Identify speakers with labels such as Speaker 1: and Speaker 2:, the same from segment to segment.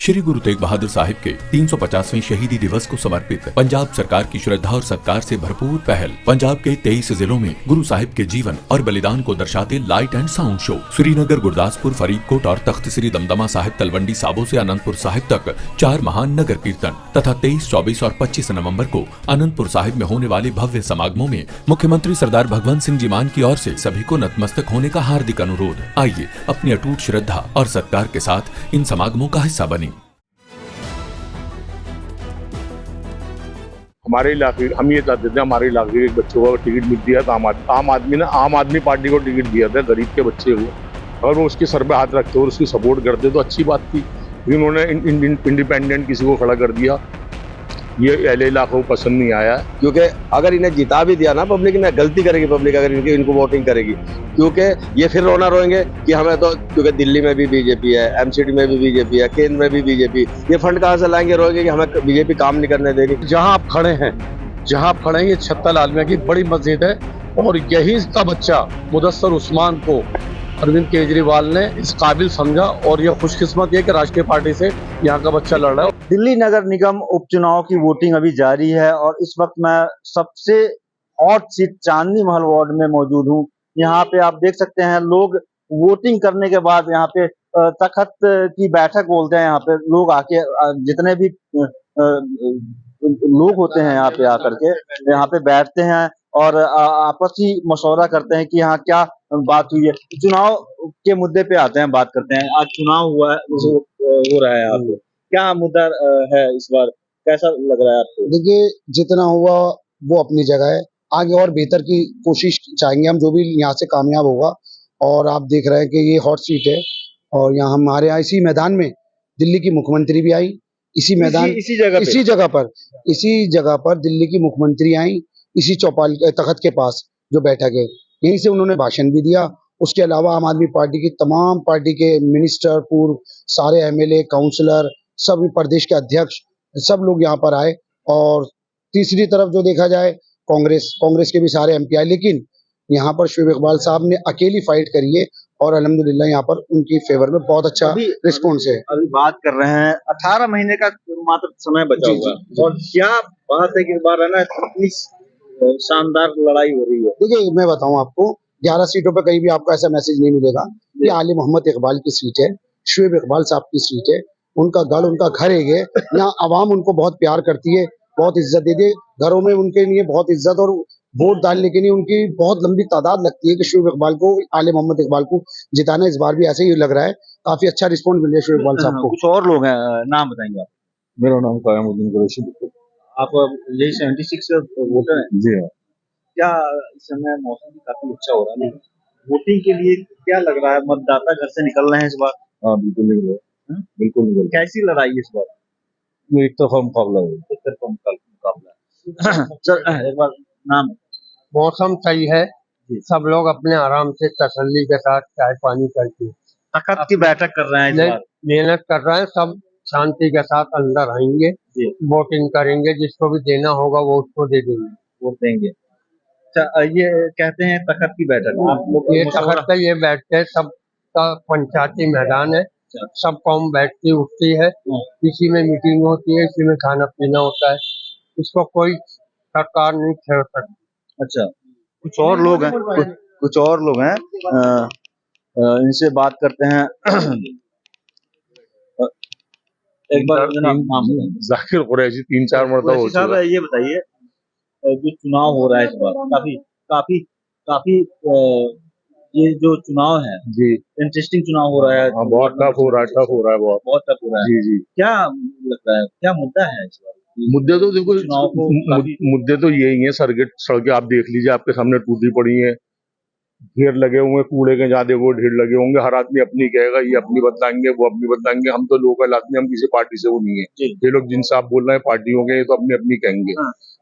Speaker 1: श्री गुरु तेग बहादुर साहिब के 350वें शहीदी दिवस को समर्पित पंजाब सरकार की श्रद्धा और सत्कार से भरपूर पहल। पंजाब के 23 जिलों में गुरु साहिब के जीवन और बलिदान को दर्शाते light and sound show Srinagar, Gurdaspur, Faridkot और तख्त श्री दमदमा साहिब, तलवंडी साबो से अनंतपुर साहिब तक 4 महान नगर कीर्तन तथा 23, 24 और 25 नवंबर को अनंतपुर साहिब में होने वाले भव्य समागमों में मुख्यमंत्री सरदार भगवंत सिंह जी मान की ओर से सभी को नतमस्तक होने का हार्दिक अनुरोध। आइए अपनी अटूट श्रद्धा और सत्कार के साथ इन समागमों का हिस्सा बने।
Speaker 2: हमारे इलाके हम ये चाहते थे हमारे इलाके के बच्चों को टिकट मिल दिया था। आम आदमी पार्टी को टिकट दिया था गरीब के बच्चे को, अगर वो उसके सर पे हाथ रखते और उसकी सपोर्ट करते तो अच्छी बात थी, लेकिन उन्होंने इंडिपेंडेंट किसी को खड़ा कर दिया। ये अहले इलाकों को पसंद नहीं आया,
Speaker 3: क्योंकि अगर इन्हें जिता भी दिया ना पब्लिक ने, गलती करेगी पब्लिक अगर इनको वोटिंग करेगी, क्योंकि ये फिर रोना रोएंगे कि हमें तो, क्योंकि दिल्ली में भी बीजेपी है, एमसीडी में भी बीजेपी है, केंद्र में भी बीजेपी, ये फंड कहाँ से लाएंगे, रोएंगे कि हमें बीजेपी काम नहीं करने देगी।
Speaker 4: जहाँ आप खड़े हैं ये छत्ता लालमिया की बड़ी मस्जिद है और यही इसका बच्चा मुदस्सर उस्मान को अरविंद केजरीवाल ने इस काबिल समझा और यह खुशकिस्मत है कि राष्ट्रीय पार्टी से यहाँ का बच्चा लड़ रहा है।
Speaker 5: दिल्ली नगर निगम उपचुनाव की वोटिंग अभी जारी है और इस वक्त मैं सबसे हॉट सीट चांदनी महल वार्ड में मौजूद हूँ। यहाँ पे आप देख सकते हैं लोग वोटिंग करने के बाद यहाँ पे तख्त की बैठक बोलते हैं, यहाँ पे लोग आके जितने भी लोग होते हैं यहाँ पे आकर के यहाँ पे बैठते हैं और आपसी मशवरा करते हैं कि यहाँ क्या बात हुई है। चुनाव के मुद्दे पे आते हैं, बात करते हैं। आज चुनाव हुआ है, हो रहा है, आपको क्या मुद्दा है इस बार, कैसा लग रहा है आपको?
Speaker 6: देखिए, जितना हुआ वो अपनी जगह है, आगे और बेहतर की कोशिश चाहेंगे हम, जो भी यहाँ से कामयाब होगा। और आप देख रहे हैं कि ये हॉट सीट है और यहाँ हमारे यहाँ इसी मैदान में दिल्ली की मुख्यमंत्री भी आई, इसी जगह पर दिल्ली की मुख्यमंत्री आई, इसी चौपाल तख्त के पास जो बैठक है, यहीं से उन्होंने भाषण भी दिया। उसके अलावा आम आदमी पार्टी की तमाम पार्टी के मिनिस्टर, पूर्व सारे एमएलए, काउंसलर, सभी प्रदेश के अध्यक्ष, सब लोग यहाँ पर आए। और तीसरी तरफ जो देखा जाए कांग्रेस के भी सारे एमपी आए, लेकिन यहाँ पर शुएब इकबाल साहब ने अकेली फाइट करी है और अल्हम्दुलिल्लाह यहाँ पर उनकी फेवर में बहुत अच्छा रिस्पॉन्स है।
Speaker 5: अभी बात कर रहे हैं 18 महीने का मात्र समय बचा हुआ है और क्या बात है कि इस बार है ना इतनी शानदार लड़ाई हो रही है।
Speaker 6: देखिए, मैं बताऊं आपको, 11 सीटों पर कहीं भी आपको ऐसा मैसेज नहीं मिलेगा। ये आली मोहम्मद इकबाल की सीट है, शुएब इकबाल साहब की सीट है, उनका गढ़, उनका घर है ये। यहाँ आवाम उनको बहुत प्यार करती है, बहुत इज्जत देती है, घरों में उनके लिए बहुत इज्जत, और वोट डालने के लिए उनकी बहुत लंबी तादाद लगती है कि शुएब इकबाल को, आले मोहम्मद इकबाल को जिताना। इस बार भी ऐसे ही लग रहा है, काफी अच्छा रिस्पॉन्स मिल रहा है शुएब इकबाल साहब को।
Speaker 5: कुछ और लोग हैं, नाम बताएंगे आप?
Speaker 2: मेरा नाम कायमुद्दीन कुरैशी।
Speaker 5: आप यही 76 वोटर हैं?
Speaker 2: जी हाँ।
Speaker 5: क्या इस समय मौसम भी काफी अच्छा हो रहा है, वोटिंग के लिए क्या लग रहा है, मतदाता घर से निकल रहे हैं इस बार?
Speaker 2: हाँ, बिल्कुल निकल रहा है, बिल्कुल निकल रहा
Speaker 5: कैसी लड़ाई है इस बार?
Speaker 2: है। एक तरफा मुकाबला है,
Speaker 5: एक तरफा मुकाबला है। चल एक बार नाम।
Speaker 4: मौसम सही है, सब लोग अपने आराम से तसल्ली के साथ चाय पानी करके
Speaker 5: तख्त की बैठक कर रहे हैं इस बार,
Speaker 4: मेहनत कर रहे हैं। सब शांति के साथ अंदर आएंगे, वोटिंग करेंगे, जिसको भी देना होगा वो उसको दे देंगे,
Speaker 5: वोट देंगे। अच्छा, ये कहते हैं तख्त की बैठक, आप लोग
Speaker 4: ये तख्त का ये बैठते हैं, सबका पंचायती मैदान है, सब कौम बैठती उठती है, इसी में मीटिंग होती है, इसी में खाना पीना होता है, इसको कोई सरकार नहीं छेड़ सकती।
Speaker 5: अच्छा, कुछ और लोग हैं, कुछ और लोग हैं, इनसे बात करते हैं। एक बार नाम
Speaker 2: जाकिर कुरैशी 3-4 मरतबा हो चुका है।
Speaker 5: ये बताइए, जो चुनाव हो रहा है इस बार काफी ये जो चुनाव है
Speaker 2: जी,
Speaker 5: इंटरेस्टिंग चुनाव हो रहा है।
Speaker 2: हाँ, बहुत टफ हो रहा है, बहुत
Speaker 5: टफ हो रहा है।
Speaker 2: जी जी।
Speaker 5: क्या लगता है, क्या मुद्दा है इस बार?
Speaker 2: मुद्दे तो देखो, मुद्दे तो यही है, सड़कें आप देख लीजिए, आपके सामने टूटी पड़ी हैं, ढेर लगे हुए कूड़े के, जहाँ देखो ढेर लगे होंगे। हर आदमी अपनी कहेगा, ये अपनी बदलाएंगे, वो अपनी बदलाएंगे। हम तो लोकल आदमी, हम किसी पार्टी से वो नहीं है। ये लोग जिनसे आप बोल रहे हैं पार्टियों के, ये तो अपनी अपनी कहेंगे।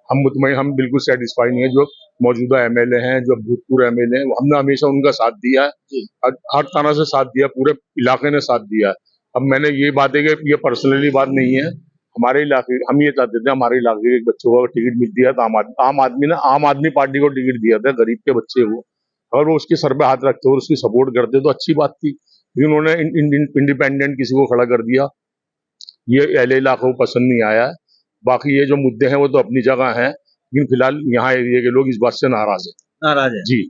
Speaker 2: हम मुतमईन, हम बिल्कुल सेटिस्फाई नहीं है। जो मौजूदा एमएलए हैं, जो भूतपूर्व एमएलए हैं, हमने हमेशा उनका साथ दिया है, हर तरह से साथ दिया, पूरे इलाके ने साथ दिया है। अब मैंने ये बात है कि ये पर्सनली बात नहीं है, हमारे इलाके, हम ये चाहते थे हमारे इलाके के बच्चों को टिकट मिल दिया था। आम आदमी पार्टी को टिकट दिया था गरीब के बच्चे को, अगर वो उसके सर पे हाथ रखते और उसकी सपोर्ट करते तो अच्छी बात थी, लेकिन उन्होंने इंडिपेंडेंट किसी को खड़ा कर दिया। ये एल इलाकों को पसंद नहीं आया है। बाकी ये जो मुद्दे हैं वो तो अपनी जगह हैं, लेकिन फिलहाल यहाँ एरिया के लोग इस बात से नाराज है।
Speaker 5: नाराज है
Speaker 2: जी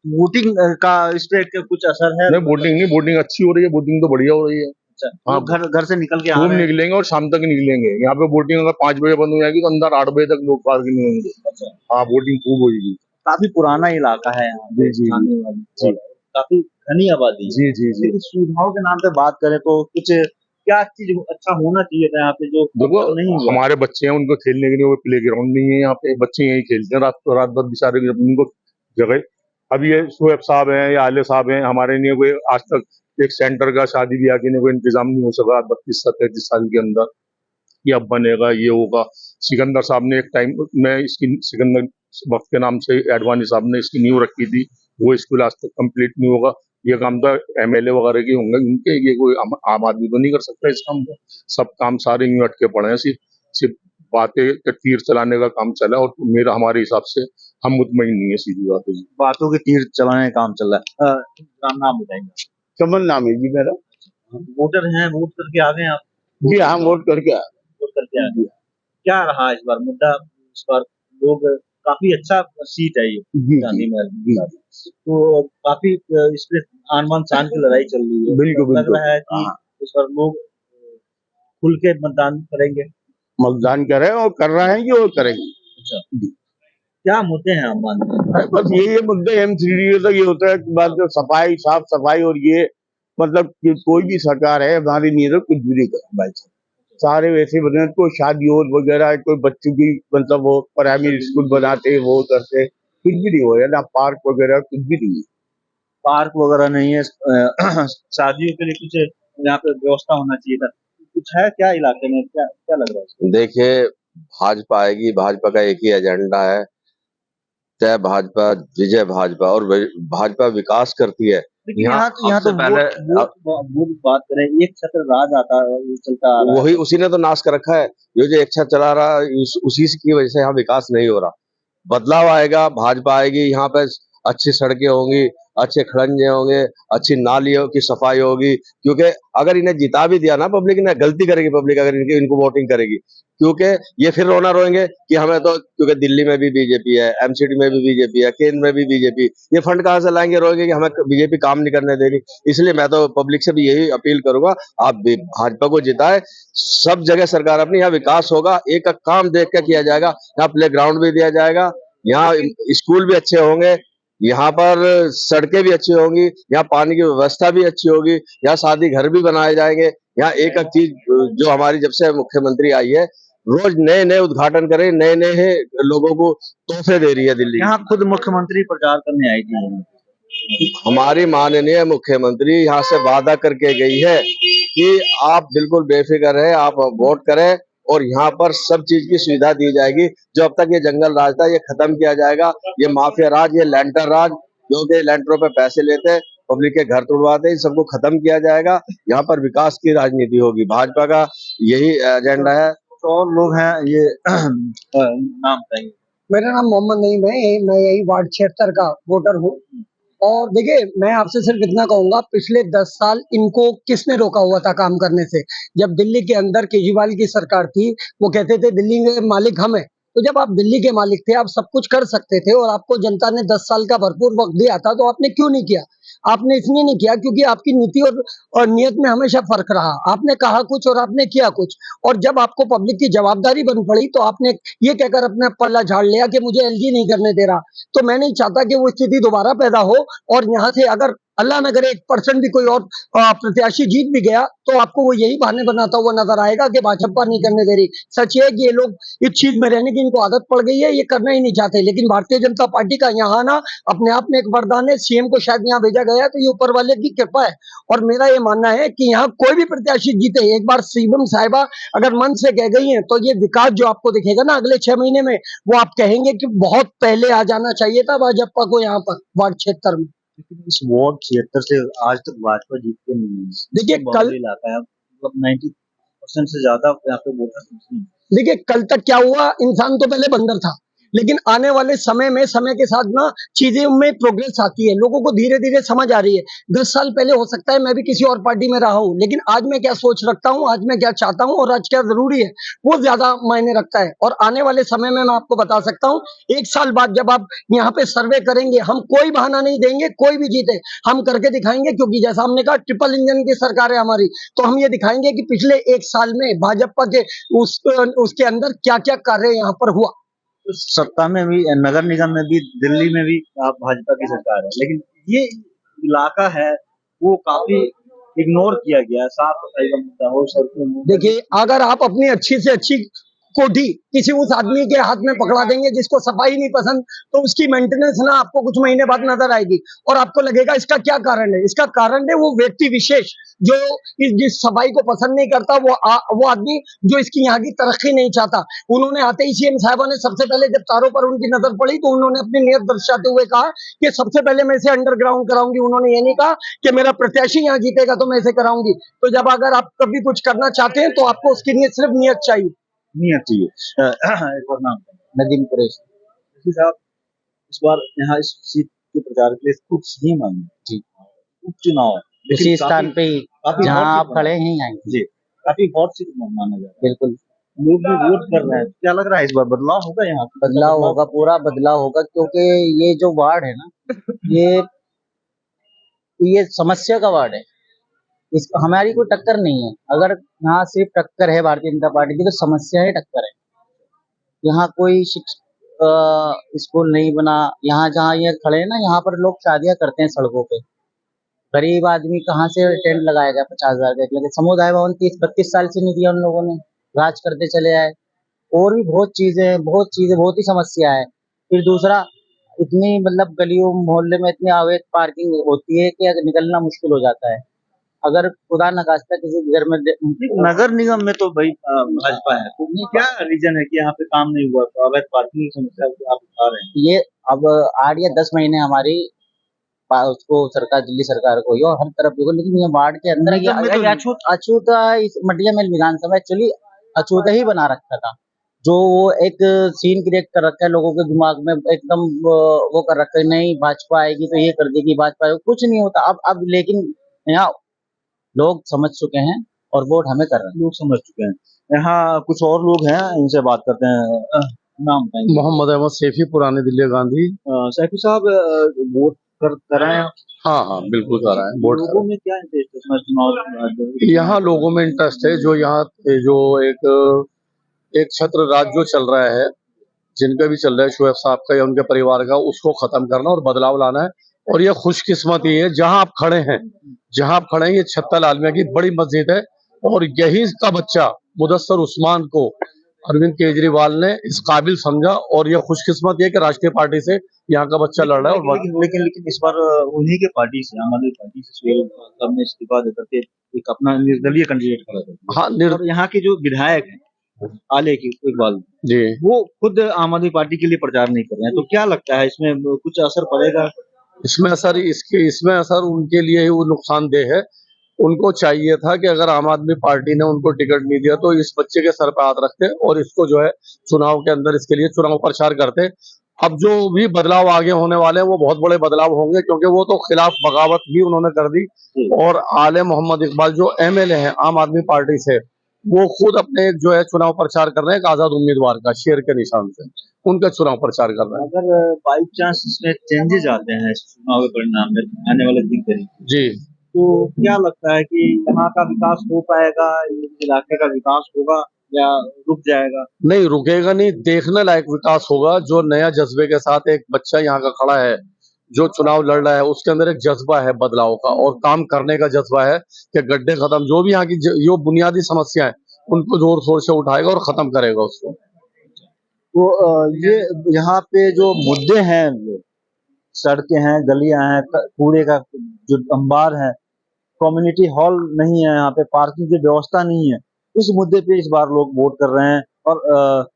Speaker 5: वोटिंग का इस पे कुछ असर है?
Speaker 2: नहीं, वोटिंग नहीं, वोटिंग अच्छी हो रही है, वोटिंग तो बढ़िया हो रही है।
Speaker 5: अच्छा,
Speaker 2: हाँ,
Speaker 5: लोग घर घर से निकल के आ
Speaker 2: खूब
Speaker 5: रहे हैं।
Speaker 2: निकलेंगे और शाम तक निकलेंगे। यहाँ पे वोटिंग अगर 5 बजे बंद हो जाएगी तो अंदर 8 बजे तक लोग पार्किंग में होंगे।
Speaker 5: अच्छा,
Speaker 2: हाँ, वोटिंग खूब होगी।
Speaker 5: काफी पुराना इलाका है यहाँ पे,
Speaker 2: जी, जी,
Speaker 5: चांदनी वाली।
Speaker 2: जी।
Speaker 5: काफी घनी आबादी है।
Speaker 2: जी जी जी
Speaker 5: लेकिन सुविधाओं के नाम पे बात करें तो कुछ क्या चीज अच्छा होना चाहिए था यहाँ पे जो
Speaker 2: देखो,
Speaker 5: नहीं हुआ?
Speaker 2: हमारे बच्चे हैं, उनको खेलने के लिए वो प्ले ग्राउंड नहीं है यहाँ पे। बच्चे यही खेलते हैं रात को, रात भर बेचारे, उनको जगह। अब ये शोएब साहब हैं या आले साहब हैं, हमारे लिए कोई आज तक एक सेंटर का शादी ब्याह के लिए कोई इंतजाम नहीं हो सका 32 से 33 साल के अंदर कि अब बनेगा, ये होगा। सिकंदर साहब ने एक टाइम में इसकी, सिकंदर वक्त के नाम से एडवाणी साहब ने इसकी नींव रखी थी, वो स्कूल आज तक कंप्लीट नहीं होगा। ये काम तो एमएलए वगैरह के होंगे उनके, ये कोई आम आदमी तो नहीं कर सकता इस काम को। सब काम सारे यूं अटके पड़े हैं, सिर्फ सिर्फ बातें के तीर चलाने का काम चला है, और मेरा हमारे हिसाब से हम मुतमईन नहीं है, सीधी बात है जी।
Speaker 5: बातों के तीर चलाने का काम चल रहा है। नाम बताएंगे?
Speaker 6: कमल नाम है जी मेरा।
Speaker 5: वोटर हैं, वोट करके आ गए आप?
Speaker 6: जी हाँ, वोट करके आया।
Speaker 5: वोट करके आ गए। क्या रहा इस बार मुद्दा? इस बार लोग काफी अच्छा सीट है ये
Speaker 6: जी
Speaker 5: चांदी
Speaker 6: जी
Speaker 5: महल
Speaker 6: जी,
Speaker 5: तो काफी इस पे आन बान शान की लड़ाई चल रही है।
Speaker 6: बिल्कुल
Speaker 5: लग
Speaker 6: बिल्कुल।
Speaker 5: रहा है कि
Speaker 6: हाँ,
Speaker 5: इस बार लोग खुल के मतदान करेंगे।
Speaker 6: मतदान कर रहे हैं और कर रहे हैं कि और करेंगे।
Speaker 5: अच्छा, क्या मुद्दे हैं आप मानते हैं?
Speaker 6: बस ये मुद्दे M3D तक ये होता है कि बात जो सफाई, साफ सफाई, और ये मतलब कि कोई भी सरकार है हमारी नहीं है, कुछ भी नहीं कर भाई साहब। सारे वैसे बने हैं, कोई शादी और वगैरह, कोई बच्चों की मतलब वो प्राइमरी स्कूल बनाते, वो करते, कुछ भी नहीं हो रहा, ना पार्क वगैरह कुछ भी नहीं है।
Speaker 5: पार्क वगैरह नहीं है। शादियों के लिए कुछ यहाँ पे व्यवस्था होना चाहिए था। कुछ है क्या इलाके में? क्या क्या लग रहा है?
Speaker 3: देखिए, भाजपा आएगी, भाजपा का एक ही एजेंडा है, जय भाजपा, विजय भाजपा, और भाजपा विकास करती है।
Speaker 5: लेकिन यहाँ तो
Speaker 3: सबसे पहले
Speaker 5: वोट बात करें, एक छत्र राज आता है, वो चलता आ रहा है।
Speaker 3: वही, उसी ने तो नाश कर रखा है। ये जो इच्छा चला रहा है, उसी की वजह से यहाँ विकास नहीं हो रहा। बदलाव आएगा, भाजपा आएगी, यहाँ पे अच्छी सड़कें होंगी, अच्छे खड़ंजे होंगे, अच्छी नालियों की सफाई होगी। क्योंकि अगर इन्हें जिता भी दिया ना, पब्लिक ने गलती करेगी, पब्लिक अगर इनको वोटिंग करेगी, क्योंकि ये फिर रोना रोएंगे कि हमें तो, क्योंकि दिल्ली में भी बीजेपी है, एमसीडी में भी बीजेपी है, केंद्र में भी बीजेपी, ये फंड कहाँ से लाएंगे? रोएंगे कि हमें बीजेपी काम नहीं करने दे रही। इसलिए मैं तो पब्लिक से भी यही अपील करूंगा, आप भाजपा को जिताए। सब जगह सरकार अपनी, यहाँ विकास होगा, एक एक काम देख के किया जाएगा। यहाँ प्ले ग्राउंड भी दिया जाएगा, यहाँ स्कूल भी अच्छे होंगे, यहाँ पर सड़कें भी अच्छी होंगी, यहाँ पानी की व्यवस्था भी अच्छी होगी, यहाँ शादी घर भी बनाए जाएंगे। यहाँ एक एक चीज जो हमारी जब से मुख्यमंत्री आई है, रोज नए नए उद्घाटन करे, नए नए लोगों को तोहफे दे रही है दिल्ली।
Speaker 5: यहाँ खुद मुख्यमंत्री प्रचार करने आई थी।
Speaker 3: हमारी माननीय मुख्यमंत्री यहाँ से वादा करके गई है कि आप बिल्कुल बेफिक्र है, आप वोट करें और यहाँ पर सब चीज की सुविधा दी जाएगी। जो अब तक ये जंगल राज था, ये खत्म किया जाएगा। ये माफिया राज, ये लैंटर राज, जो कि लैंटरों पे पैसे लेते हैं, पब्लिक के घर तोड़वाते हैं, इन सबको खत्म किया जाएगा। यहाँ पर विकास की राजनीति होगी, भाजपा का यही एजेंडा है।
Speaker 5: तो और लोग हैं, ये नाम बताइए।
Speaker 7: मेरा नाम मोहम्मद नईम है, मैं यही वार्ड 76 का वोटर हूँ। और देखिए, मैं आपसे सिर्फ इतना कहूंगा, पिछले 10 साल इनको किसने रोका हुआ था काम करने से? जब दिल्ली के अंदर केजरीवाल की सरकार थी, वो कहते थे दिल्ली के मालिक हम हैं। तो जब आप दिल्ली के मालिक थे, आप सब कुछ कर सकते थे और आपको जनता ने 10 साल का भरपूर वक्त दिया था, तो आपने क्यों नहीं किया? आपने इसलिए नहीं किया क्योंकि आपकी नीति और नियत में हमेशा फर्क रहा। आपने कहा कुछ और आपने किया कुछ, और जब आपको पब्लिक की जवाबदारी बन पड़ी तो आपने ये कहकर अपना पल्ला झाड़ लिया कि मुझे एलजी नहीं करने दे रहा। तो मैं नहीं चाहता कि वो स्थिति दोबारा पैदा हो, और यहाँ से अगर अल्लाह न करे 1% भी कोई और प्रत्याशी जीत भी गया, तो आपको वो यही बहाने बनाता हुआ नजर आएगा कि भाजपा नहीं करने दे रही। सच है कि ये लोग इस चीज में रहने की इनको आदत पड़ गई है, ये करना ही नहीं चाहते। लेकिन भारतीय जनता पार्टी का यहाँ आना अपने आप में एक वरदान है। सीएम को शायद यहाँ भेजा गया है, तो ये ऊपर वाले की कृपा है। और मेरा ये मानना है कि यहाँ कोई भी प्रत्याशी जीते, एक बार सीएम साहिबा अगर मन से कह गई है, तो ये विकास जो आपको दिखेगा ना अगले 6 महीने में, वो आप कहेंगे कि बहुत पहले आ जाना चाहिए था भाजपा को यहाँ पर वार्ड 76 में।
Speaker 5: इस वार्ड 76 से आज तक भाजपा जीत के नहीं है।
Speaker 7: देखिए कल
Speaker 5: इलाका है, मतलब 90% से ज्यादा यहाँ पे वोटर।
Speaker 7: देखिए कल तक क्या हुआ, इंसान तो पहले बंदर था, लेकिन आने वाले समय में समय के साथ ना चीजें में प्रोग्रेस आती है, लोगों को धीरे धीरे समझ आ रही है। 10 साल पहले हो सकता है मैं भी किसी और पार्टी में रहा हूँ, लेकिन आज मैं क्या सोच रखता हूँ, आज मैं क्या चाहता हूँ और आज क्या जरूरी है, वो ज्यादा मायने रखता है। और आने वाले समय में मैं आपको बता सकता हूँ, 1 साल बाद जब आप यहाँ पे सर्वे करेंगे, हम कोई बहाना नहीं देंगे, कोई भी जीते हम करके दिखाएंगे, क्योंकि जैसा हमने कहा ट्रिपल इंजन की सरकार है हमारी, तो हम ये दिखाएंगे कि पिछले 1 साल में भाजपा के उसके अंदर क्या क्या कार्य यहाँ पर हुआ।
Speaker 5: तो सत्ता में भी, नगर निगम में भी, दिल्ली में भी आप भाजपा की सरकार है, लेकिन ये इलाका है वो काफी इग्नोर किया गया है। साफ सफाई का मुद्दा हो, सड़कों में
Speaker 7: देखिए, अगर आप अपनी अच्छी से अच्छी कोठी किसी उस आदमी के हाथ में पकड़ा देंगे जिसको सफाई नहीं पसंद, तो उसकी मेंटेनेंस ना आपको कुछ महीने बाद नजर आएगी और आपको लगेगा इसका क्या कारण है। इसका कारण है वो व्यक्ति विशेष जो जिस सफाई को पसंद नहीं करता, वो आदमी जो इसकी यहाँ की तरक्की नहीं चाहता। उन्होंने आते ही सीएम साहबा ने सबसे पहले जब तारों पर उनकी नजर पड़ी तो उन्होंने अपनी नीयत दर्शाते हुए कहा कि सबसे पहले मैं इसे अंडरग्राउंड कराऊंगी। उन्होंने ये नहीं कहा कि मेरा प्रत्याशी यहाँ जीतेगा तो मैं इसे कराऊंगी। तो जब अगर आप कभी कुछ करना चाहते हैं तो आपको उसकी नीयत, सिर्फ नीयत चाहिए।
Speaker 5: नियत चाहिए। एक और नाम नदीम कुरैशी साहब, इस बार यहाँ इस सीट के प्रचार के लिए खूब सीएम आई जी, उपचुनाव है
Speaker 8: इसी स्थान पे ही जहाँ आप खड़े हैं आएंगे
Speaker 5: जी, काफी हॉट सीट माना जा रहा है।
Speaker 8: बिल्कुल
Speaker 5: लोग भी वोट कर रहे हैं, क्या लग रहा है इस बार बदलाव होगा यहाँ?
Speaker 8: बदलाव होगा, पूरा बदलाव होगा, क्योंकि ये जो वार्ड है ना, ये समस्या का वार्ड है। इस हमारी कोई टक्कर नहीं है। अगर यहाँ सिर्फ टक्कर है भारतीय जनता पार्टी की, तो समस्या है टक्कर है। यहाँ कोई स्कूल नहीं बना। यहाँ जहाँ ये खड़े हैं ना, यहाँ पर लोग शादियां करते हैं सड़कों पे। गरीब आदमी कहाँ से टेंट लगाएगा 50,000 का? लेकिन समुदाय भवन 30-32 साल से नहीं दिया उन लोगों ने, राज करते चले आए। और भी बहुत चीजें बहुत ही समस्या है। फिर दूसरा, इतनी मतलब गलियों मोहल्ले में इतनी अवैध पार्किंग होती है कि निकलना मुश्किल हो जाता है। अगर खुदा न खास्ता किसी घर में
Speaker 5: नगर निगम में तो भाई भाजपा है, तो क्या रीजन है कि यहाँ पे काम नहीं हुआ? तो अवैध पार्किंग की समस्या आप बता रहे हैं।
Speaker 8: ये अब 8 या 10 महीने हमारी उसको सरकार, दिल्ली सरकार को ही और हर तरफ देखो, लेकिन ये वार्ड के अंदर अछूता इस मटिया मेल विधानसभा एक्चुअली अछूता ही बना रखा था। जो वो एक सीन क्रिएट कर रखा है लोगों के दिमाग में, एकदम वो कर रखा है, नहीं भाजपा आएगी तो ये कर देगी, भाजपा आएगी, कुछ नहीं होता। अब लेकिन यहाँ लोग समझ चुके हैं और वोट हमें कर रहे हैं।
Speaker 5: लोग समझ चुके हैं। यहाँ कुछ और लोग हैं, इनसे बात करते हैं। नाम बताएंगे?
Speaker 4: मोहम्मद अहमद सैफी, पुराने दिल्ली गांधी।
Speaker 5: सैफी साहब, वोट कर रहे हैं?
Speaker 4: हाँ, बिल्कुल कर रहे हैं। वोट
Speaker 5: लोगों में क्या इंटरेस्ट है चुनाव?
Speaker 4: यहाँ लोगों में इंटरेस्ट है, जो यहाँ जो एक छत्र राज जो चल रहा है, जिनका भी चल रहा है, शोएब साहब का या उनके परिवार का, उसको खत्म करना और बदलाव लाना है। और ये खुशकिस्मती है जहां आप खड़े हैं, ये छत्ता आलमिया की बड़ी मस्जिद है, और यही का बच्चा मुदस्सर उस्मान को अरविंद केजरीवाल ने इस काबिल समझा। और ये खुशकिस्मत है कि राष्ट्रीय पार्टी से यहाँ का बच्चा लड़ रहा है। और
Speaker 5: लेकिन इस बार उन्हीं के पार्टी से, आम आदमी पार्टी से सुहेल साहब ने इस्तीफा देकर के एक अपना निर्दलीय कैंडिडेट खड़ा कर।
Speaker 4: हाँ,
Speaker 5: और यहाँ के जो विधायक हैं आले की इकबाल
Speaker 4: जी,
Speaker 5: वो खुद आम आदमी पार्टी के लिए प्रचार नहीं कर रहे हैं, तो क्या लगता है इसमें कुछ असर पड़ेगा?
Speaker 4: इसमें असर उनके लिए ही वो नुकसानदेह है। उनको चाहिए था कि अगर आम आदमी पार्टी ने उनको टिकट नहीं दिया तो इस बच्चे के सर पे हाथ रखते और इसको जो है चुनाव के अंदर इसके लिए चुनाव प्रचार करते। अब जो भी बदलाव आगे होने वाले हैं वो बहुत बड़े बदलाव होंगे, क्योंकि वो तो खिलाफ बगावत भी उन्होंने कर दी। और आले मोहम्मद इकबाल जो एमएलए हैं आम आदमी पार्टी से, वो खुद अपने जो है चुनाव प्रचार कर रहे हैं एक आजाद उम्मीदवार का, शेर के निशान से उनका चुनाव प्रचार कर रहे हैं।
Speaker 5: अगर बाई चांस इसमें चेंजेस आते हैं चुनाव के परिणाम में आने वाले दिन तरीके
Speaker 4: जी,
Speaker 5: तो क्या लगता है कि यहाँ का विकास हो पाएगा, इलाके का विकास होगा या रुक जाएगा?
Speaker 4: नहीं रुकेगा, नहीं, देखने लायक विकास होगा। जो नया जज्बे के साथ एक बच्चा यहाँ का खड़ा है, जो चुनाव लड़ रहा है, उसके अंदर एक जज्बा है बदलाव का और काम करने का जज्बा है कि गड्ढे खत्म, जो भी यहाँ की जो बुनियादी समस्या है उनको जोर शोर से उठाएगा और खत्म करेगा उसको।
Speaker 5: तो ये यहाँ पे जो मुद्दे हैं, सड़कें हैं, गलियां हैं, कूड़े का जो अंबार है, कम्युनिटी हॉल नहीं है, यहाँ पे पार्किंग की व्यवस्था नहीं है, इस मुद्दे पे इस बार लोग वोट कर रहे हैं। और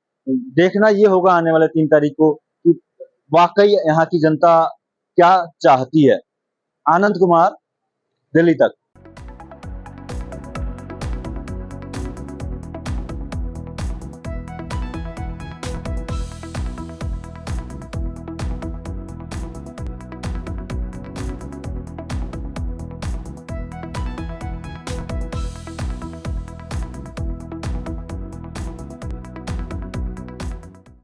Speaker 5: देखना ये होगा आने वाले 3 तारीख को कि वाकई यहाँ की जनता क्या चाहती है। आनंद कुमार, दिल्ली तक।